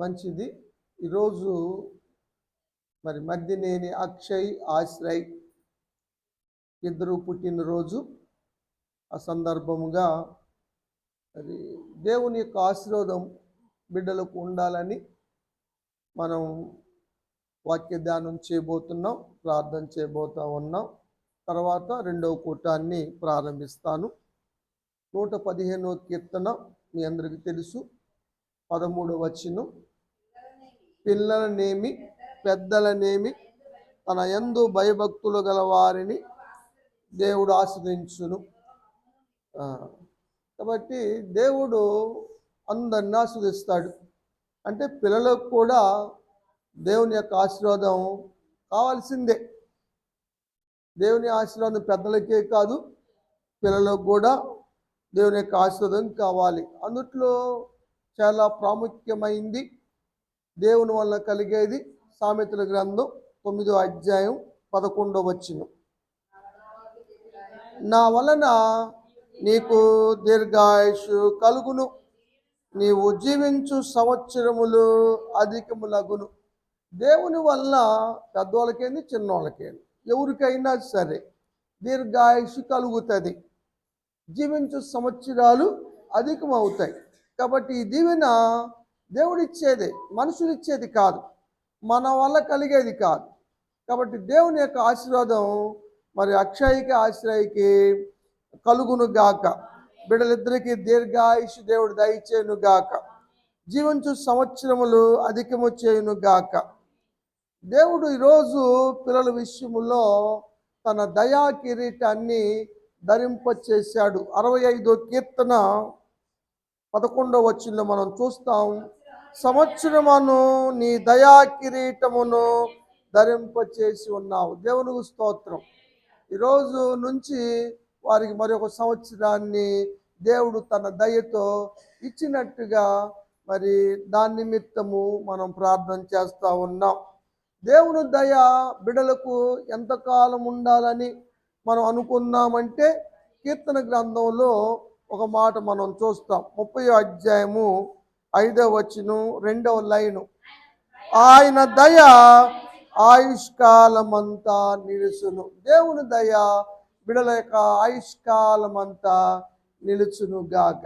మంచిది. ఈరోజు మరి మద్దినేని అక్షయ్, ఆశ్రయ్ ఇద్దరు పుట్టినరోజు. ఆ సందర్భముగా మరి దేవుని యొక్క ఆశీర్వాదం బిడ్డలకు ఉండాలని మనం వాక్య ధ్యానం చేయబోతున్నాం, ప్రార్థన చేయబోతా ఉన్నాం. తర్వాత రెండవ కూటాన్ని ప్రారంభిస్తాను. 115వ కీర్తన మీ అందరికీ తెలుసు. 13వ వచనం, పిల్లలనేమి పెద్దలనేమి తన యందు భయభక్తులు గల వారిని దేవుడు ఆశీర్వదించును. కాబట్టి దేవుడు అందరిని ఆశీర్వదిస్తాడు. అంటే పిల్లలకు కూడా దేవుని యొక్క ఆశీర్వాదం కావాల్సిందే. దేవుని ఆశీర్వాదం పెద్దలకే కాదు, పిల్లలకు కూడా దేవుని యొక్క ఆశీర్వాదం కావాలి. అందుట్లో చాలా ప్రాముఖ్యమైంది దేవుని వల్ల కలిగేది సామెతల గ్రంథం 9వ అధ్యాయం 11వ వచనం, నా వలన నీకు దీర్ఘాయుషు కలుగును, నీవు జీవించు సంవత్సరములు అధికములగును. దేవుని వల్ల పెద్దవాళ్ళకేంది, చిన్నవాళ్ళకేంది, ఎవరికైనా సరే దీర్ఘాయుషు కలుగుతుంది, జీవించు సంవత్సరాలు అధికమవుతాయి. కాబట్టి ఈ దీవెన దేవుడిచ్చేదే, మనుషులు ఇచ్చేది కాదు, మన వల్ల కలిగేది కాదు. కాబట్టి దేవుని యొక్క ఆశీర్వాదం మరి అక్షయ్కి, ఆశ్రయ్కి కలుగును గాక. బిడ్డలిద్దరికీ దీర్ఘాయుషు దేవుడు దయచేయును గాక. జీవించు సంవత్సరములు అధికము చేయును గాక. దేవుడు ఈరోజు పిల్లల విషయములో తన దయా కిరీటాన్ని ధరింపచేశాడు. 65వ కీర్తన 11వ వచనంలో మనం చూస్తాం, సంవత్సరమును నీ దయా కిరీటమును ధరింపచేసి ఉన్నావు. దేవునికి స్తోత్రం. ఈరోజు నుంచి వారికి మరొక సంవత్సరాన్ని దేవుడు తన దయతో ఇచ్చినట్టుగా మరి దాని నిమిత్తము మనం ప్రార్థన చేస్తూ ఉన్నాం. దేవుని దయ బిడలకు ఎంతకాలం ఉండాలని మనం అనుకున్నామంటే కీర్తన గ్రంథంలో ఒక మాట మనం చూస్తాం. 30వ అధ్యాయము 5వ వచనం 2వ లైను, ఆయన దయ ఆయుష్కాలమంతా నిలుచును. దేవుని దయ బిడల యొక్క ఆయుష్కాలమంతా నిలుచును గాక.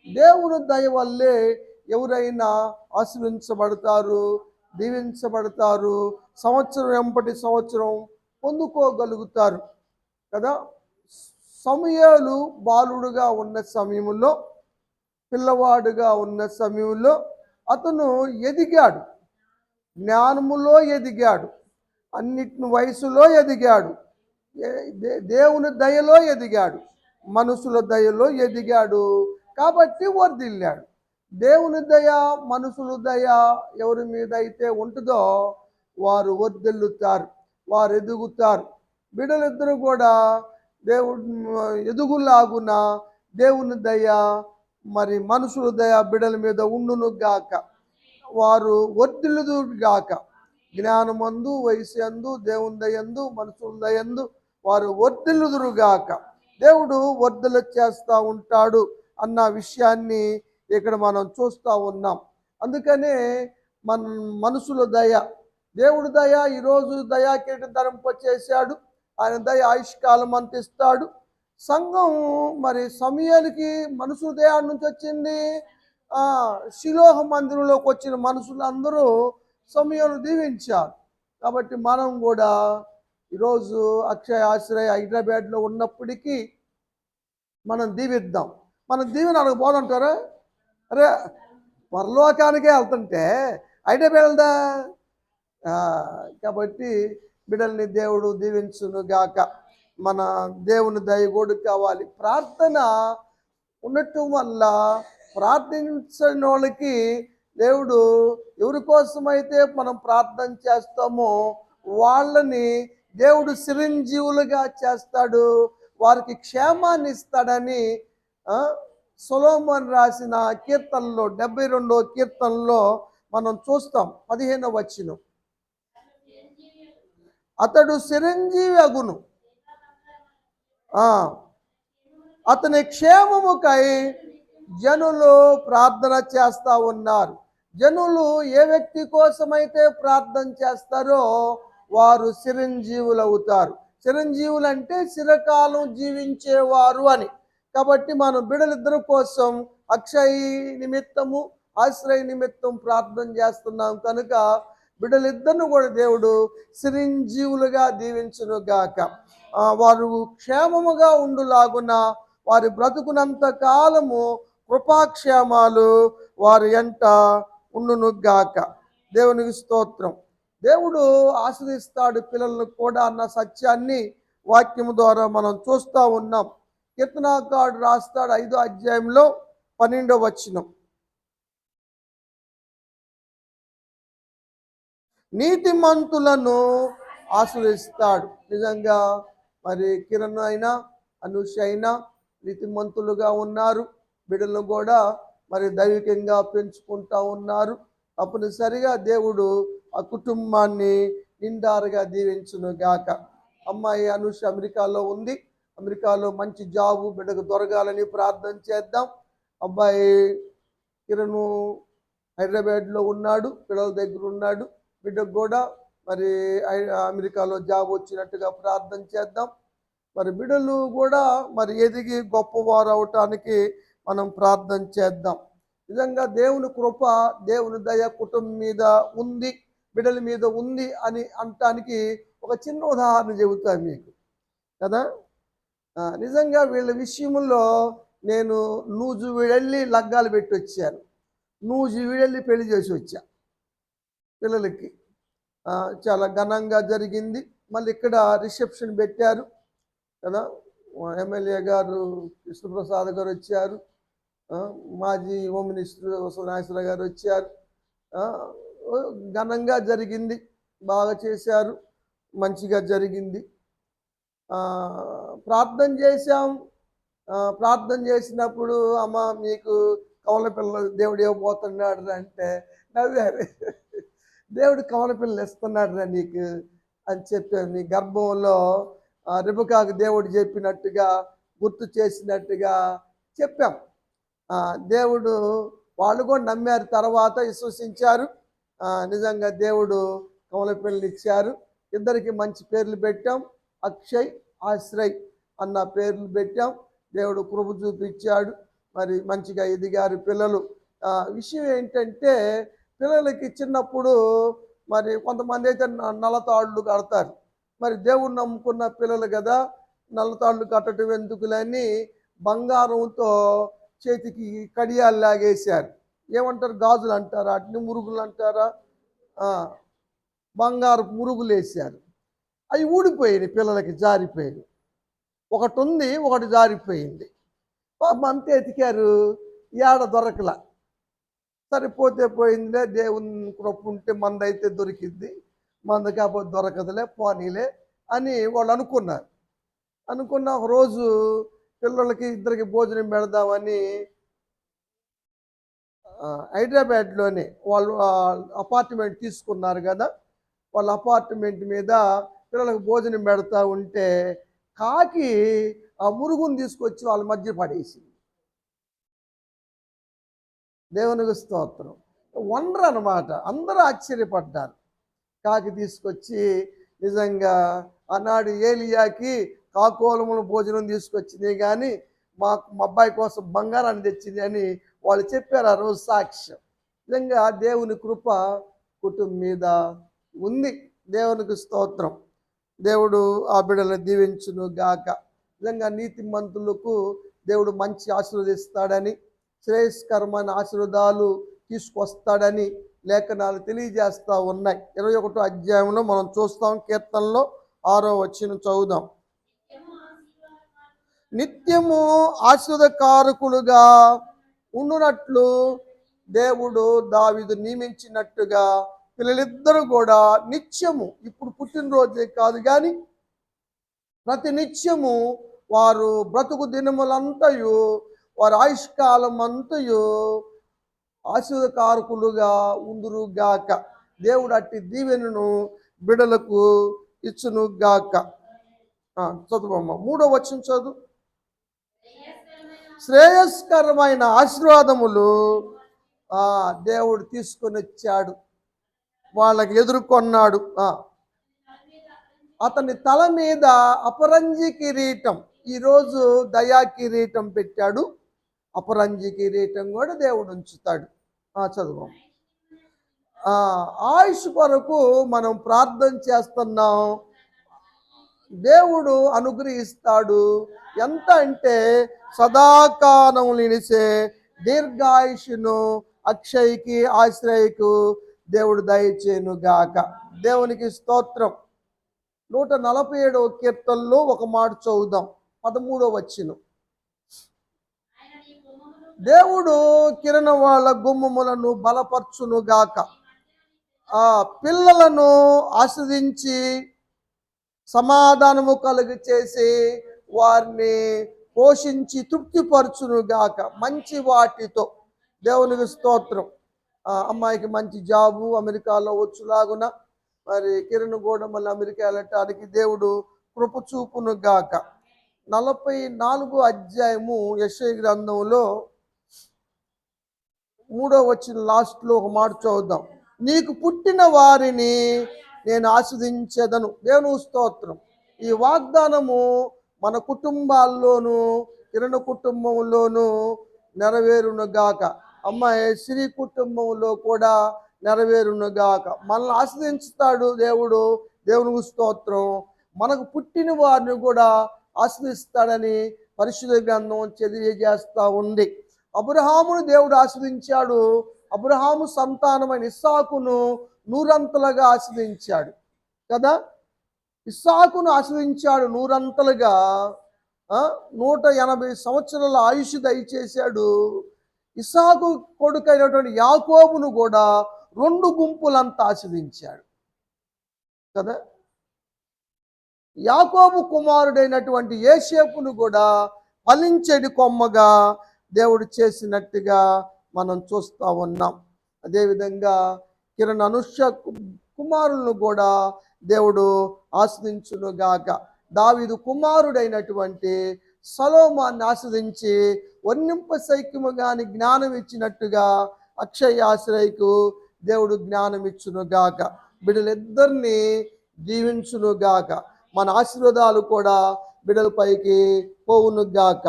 దేవుని దయ వల్లే ఎవరైనా ఆశీర్వించబడతారు, దీవించబడతారు, సంవత్సరం వెంపటి సంవత్సరం పొందుకోగలుగుతారు కదా. సమూయేలు బాలుడుగా ఉన్న సమయంలో, పిల్లవాడుగా ఉన్న సమయంలో అతను ఎదిగాడు, జ్ఞానములో ఎదిగాడు, అన్నిటిని వయసులో ఎదిగాడు, దేవుని దయలో ఎదిగాడు, మనుషుల దయలో ఎదిగాడు. కాబట్టి వర్ధిల్లాడు. దేవుని దయ, మనుషుల దయ ఎవరి మీద అయితే ఉంటుందో వారు వర్ధిల్లుతారు, వారు ఎదుగుతారు. బిడ్డలిద్దరూ కూడా దేవుడు ఎదుగులాగున దేవుని దయ మరి మనుషుల దయ బిడ్డల మీద ఉండును గాక. వారు వర్ధిల్లుదు గాక. జ్ఞానమందు, వయస్సు, దేవుని దయందు, మనుషుల దయందు వారు వర్ధిల్లుదురు గాక. దేవుడు వర్ధల చేస్తూ ఉంటాడు అన్న విషయాన్ని ఇక్కడ మనం చూస్తూ ఉన్నాం. అందుకనే మనుషుల దయ, దేవుడి దయ ఈరోజు దయా కిరీటం ధరింపచేశాడు. ఆయన దయ ఆయుష్కాలం అంతిస్తాడు. సంఘం మరి సమయానికి మనుషుల దయ నుంచి వచ్చింది. శిలోహ మందిరంలోకి వచ్చిన మనుషులందరూ సమయాన్ని దీవించారు. కాబట్టి మనం కూడా ఈరోజు అక్షయ, ఆశ్రయ హైదరాబాద్లో ఉన్నప్పటికీ మనం దీవిద్దాం. మనం దీవెన అడగబోదంటారా? అరే పరలోకానికే వెళ్తుంటే హైదరాబాద్ వెళ్దా? కాబట్టి బిడ్డల్ని దేవుడు దీవించును గాక. మన దేవుని దయ కూడా కావాలి. ప్రార్థన ఉండటం వల్ల ప్రార్థించని వాళ్ళకి దేవుడు ఎవరి కోసమైతే మనం ప్రార్థన చేస్తామో వాళ్ళని దేవుడు చిరంజీవులుగా చేస్తాడు, వారికి క్షేమాన్ని ఇస్తాడని సొలొమోను రాసిన కీర్తనలో 72వ కీర్తనలో మనం చూస్తాం. 15వ వచనం, అతడు చిరంజీవి అగును, అతని క్షేమముకై జనులు ప్రార్థన చేస్తూ ఉన్నారు. జనులు ఏ వ్యక్తి కోసమైతే ప్రార్థన చేస్తారో వారు చిరంజీవులు అవుతారు. చిరంజీవులు అంటే చిరకాలం జీవించేవారు అని. కాబట్టి మనం బిడ్డలిద్దరి కోసం అక్షయ్ నిమిత్తము ఆశ్రయ నిమిత్తం ప్రార్థన చేస్తున్నాం కనుక బిడ్డలిద్దరిని కూడా దేవుడు చిరంజీవులుగా దీవించును గాక. వారు క్షేమముగా ఉండులాగున వారి బ్రతుకునంత కాలము కృపాక్షేమాలు వారి ఎంట ఉండును గాక. దేవునికి స్తోత్రం. దేవుడు ఆశీర్వదిస్తాడు పిల్లలను కూడా అన్న సత్యాన్ని వాక్యము ద్వారా మనం చూస్తూ ఉన్నాం. కీర్తనాకారుడు రాస్తాడు 5వ అధ్యాయంలో 12వ వచనం, నీతిమంతులను ఆశీర్వదిస్తాడు. నిజంగా మరి కిరణ్ అయినా అనుష అయినా నీతిమంతులుగా ఉన్నారు. బిడ్డలను కూడా మరి దైవికంగా పెంచుకుంటా ఉన్నారు. తప్పనిసరిగా దేవుడు ఆ కుటుంబాన్ని నిండారుగా దీవించును గాక. అమ్మాయి అనుష అమెరికాలో ఉంది. అమెరికాలో మంచి జాబు బిడ్డకు దొరకాలని ప్రార్థన చేద్దాం. అబ్బాయి కిరణ్ హైదరాబాద్లో ఉన్నాడు, పిల్లల దగ్గర ఉన్నాడు. బిడ్డకు కూడా మరి అమెరికాలో జాబ్ వచ్చినట్టుగా ప్రార్థన చేద్దాం. మరి బిడ్డలు కూడా మరి ఎదిగి గొప్పవారు అవటానికి మనం ప్రార్థన చేద్దాం. నిజంగా దేవుని కృప, దేవుని దయ కుటుంబం మీద ఉంది, బిడ్డల మీద ఉంది అని అనటానికి ఒక చిన్న ఉదాహరణ చెబుతాను మీకు కదా. నిజంగా వీళ్ళ విషయంలో నేను నూజువీడెళ్ళి లగ్గాలు పెట్టి వచ్చాను. నూజువీడెళ్ళి పెళ్లి చేసి వచ్చా పిల్లలకి. చాలా ఘనంగా జరిగింది. మళ్ళీ ఇక్కడ రిసెప్షన్ పెట్టారు కదా. ఎమ్మెల్యే గారు కృష్ణప్రసాద్ గారు వచ్చారు, మాజీ హోమ్ మినిస్టర్ నాగేశ్వర గారు వచ్చారు. ఘనంగా జరిగింది, బాగా చేశారు, మంచిగా జరిగింది. ప్రార్థన చేశాం. ప్రార్థన చేసినప్పుడు అమ్మ మీకు కవల పిల్లలు దేవుడు ఇవ్వబోతున్నాడు అంటే నవ్వారు. దేవుడు కవల పిల్లలు ఇస్తున్నాడు రా నీకు అని చెప్పాను. నీ గర్భంలో రిబకాకు దేవుడు చెప్పినట్టుగా గుర్తు చేసినట్టుగా చెప్పాం. దేవుడు వాళ్ళు కూడా నమ్మారు, తర్వాత విశ్వసించారు. నిజంగా దేవుడు కవల పిల్లలు ఇచ్చారు. ఇద్దరికి మంచి పేర్లు పెట్టాం, అక్షయ్ ఆశ్రయ్ అన్న పేర్లు పెట్టాం. దేవుడు కృప చూపించాడు, మరి మంచిగా ఎదిగారు పిల్లలు. విషయం ఏంటంటే పిల్లలకి చిన్నప్పుడు మరి కొంతమంది అయితే నల్లతాళ్ళు కడతారు. మరి దేవుడు నమ్ముకున్న పిల్లలు కదా, నల్లతాళ్ళు కట్టడం ఎందుకులని బంగారంతో చేతికి కడియాలు లాగేశారు. ఏమంటారు, గాజులు అంటారా, అట్ని మురుగులు అంటారా, బంగారు మురుగులు వేశారు. అవి ఊడిపోయినాయి, పిల్లలకి జారిపోయాయి. ఒకటి ఉంది, ఒకటి జారిపోయింది. అంతే ఎతికారు, ఏడ దొరకలా. సరిపోతే పోయిందిలే, దేవుని కృప ఉంటే మందైతే దొరికింది, మంద కాకపోతే దొరకదులే పోనీలే అని వాళ్ళు అనుకున్నారు. అనుకున్న ఒక రోజు పిల్లలకి ఇద్దరికి భోజనం పెడదామని హైదరాబాద్లోనే వాళ్ళు అపార్ట్మెంట్ తీసుకున్నారు కదా. వాళ్ళ అపార్ట్మెంట్ మీద పిల్లలకు భోజనం పెడతా ఉంటే కాకి ఆ మురుగును తీసుకొచ్చి వాళ్ళ మధ్య పడేసింది. దేవునికి స్తోత్రం. వండర్ అన్నమాట. అందరూ ఆశ్చర్యపడ్డారు. కాకి తీసుకొచ్చి నిజంగా ఆనాడు ఏలియాకి కాకోలములు భోజనం తీసుకొచ్చింది, కానీ మా అబ్బాయి కోసం బంగారాన్ని తెచ్చింది అని వాళ్ళు చెప్పారు ఆ రోజు సాక్ష్యం. నిజంగా దేవుని కృప కుటుంబం మీద ఉంది. దేవునికి స్తోత్రం. దేవుడు ఆ బిడ్డలు దీవించును గాక. నిజంగా నీతిమంతులకు దేవుడు మంచి ఆశీర్వదిస్తాడని, శ్రేయస్కరమైన ఆశీర్వాదాలు తీసుకొస్తాడని లేఖనాలు తెలియజేస్తూ ఉన్నాయి. 21వ అధ్యాయంలో మనం చూస్తాం. కీర్తనలో 6వ వచనం చదువుదాం. నిత్యము ఆశీర్వాదకారకులుగా ఉండునట్లు దేవుడు దావీదు నియమించినట్టుగా పిల్లలిద్దరూ కూడా నిత్యము, ఇప్పుడు పుట్టినరోజే కాదు కానీ ప్రతి నిత్యము వారు బ్రతుకు దినములంతయు వారి ఆయుష్కాలం అంతయు ఆశీర్వాదకారకులుగా ఉందురుగాక. దేవుడు అట్టి దీవెనను బిడలకు ఇచ్చునుగాక. చదువమ్మ 3వ వచనం చదువు. శ్రేయస్కరమైన ఆశీర్వాదములు దేవుడు తీసుకొని వచ్చాడు, వాళ్ళకి ఎదుర్కొన్నాడు. అతని తల మీద అపరంజి కిరీటం, ఈరోజు దయా కిరీటం పెట్టాడు, అపరంజి కిరీటం కూడా దేవుడు ఉంచుతాడు. చదువు. ఆయుష్ కొరకు మనం ప్రార్థన చేస్తున్నాం, దేవుడు అనుగ్రహిస్తాడు. ఎంత అంటే సదాకాలం నిలిసే దీర్ఘాయుషును అక్షయ్కి ఆశ్రయకు దేవుడు దయచేను గాక. దేవునికి స్తోత్రం. 147వ కీర్తనలో ఒక మాట చదువుదాం, 13వ వచనం. దేవుడు కిరణ వాళ్ళ గుమ్మములను బలపరచును గాక, పిల్లలను ఆస్వాదించి సమాధానము కలుగు చేసి వారిని పోషించి తృప్తిపరచును గాక మంచి వాటితో. దేవునికి స్తోత్రం. అమ్మాయికి మంచి జాబు అమెరికాలో వచ్చులాగున, మరి కిరణ్ కూడా మళ్ళీ అమెరికా వెళ్ళటానికి దేవుడు కృప చూపును గాక. 44వ అధ్యాయము యెషయా గ్రంథంలో 3వ వచనం లాస్ట్లో ఒక మాట చదువుదాం. నీకు పుట్టిన వారిని నేను ఆస్వాదించేదను. దేవుని స్తోత్రం. ఈ వాగ్దానము మన కుటుంబాల్లోనూ కిరణ కుటుంబంలోనూ నెరవేరును గాక. అమ్మాయి శ్రీ కుటుంబంలో కూడా నెరవేరును గాక. మనల్ని ఆస్వాదించుతాడు దేవుడు. దేవునికి స్తోత్రం. మనకు పుట్టిన వారిని కూడా ఆస్వాదిస్తాడని పరిశుద్ధ గ్రంథం తెలియజేస్తూ ఉంది. అబ్రహామును దేవుడు ఆస్వాదించాడు. అబ్రహాము సంతానమైన ఇస్సాకును నూరంతలుగా ఆస్వాదించాడు కదా. ఇస్సాకును ఆస్వాదించాడు నూరంతలుగా. 180 సంవత్సరాల ఆయుష్ దయచేశాడు. ఇస్సాకు కొడుకైనటువంటి యాకోబును కూడా 2 గుంపులంతా ఆస్వాదించాడు కదా. యాకోబు కుమారుడైనటువంటి యోసేపును కూడా ఫలించేటి కొమ్మగా దేవుడు చేసినట్టుగా మనం చూస్తూ ఉన్నాం. అదేవిధంగా కిరణ్ అనుష కుమారులను కూడా దేవుడు ఆస్వాదించును గాక. దావీదు కుమారుడైనటువంటి సొలొమోనును ఆస్వాదించి వర్ణింప సైక్యము గాని జ్ఞానం ఇచ్చినట్టుగా అక్షయ ఆశ్రయకు దేవుడు జ్ఞానం ఇచ్చును గాక. బిడ్డలిద్దరిని దీవించును గాక. మన ఆశీర్వాదాలు కూడా బిడ్డలపైకి పోవును గాక.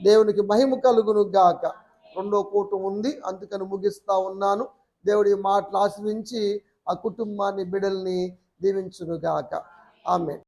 దేవునికి మహిమ కలుగును గాక. 2వ కూటం ఉంది, అందుకని ముగిస్తా ఉన్నాను. దేవుడి మాటలు ఆశ్రయించి ఆ కుటుంబాన్ని బిడ్డల్ని దీవించును గాక. ఆమేన్.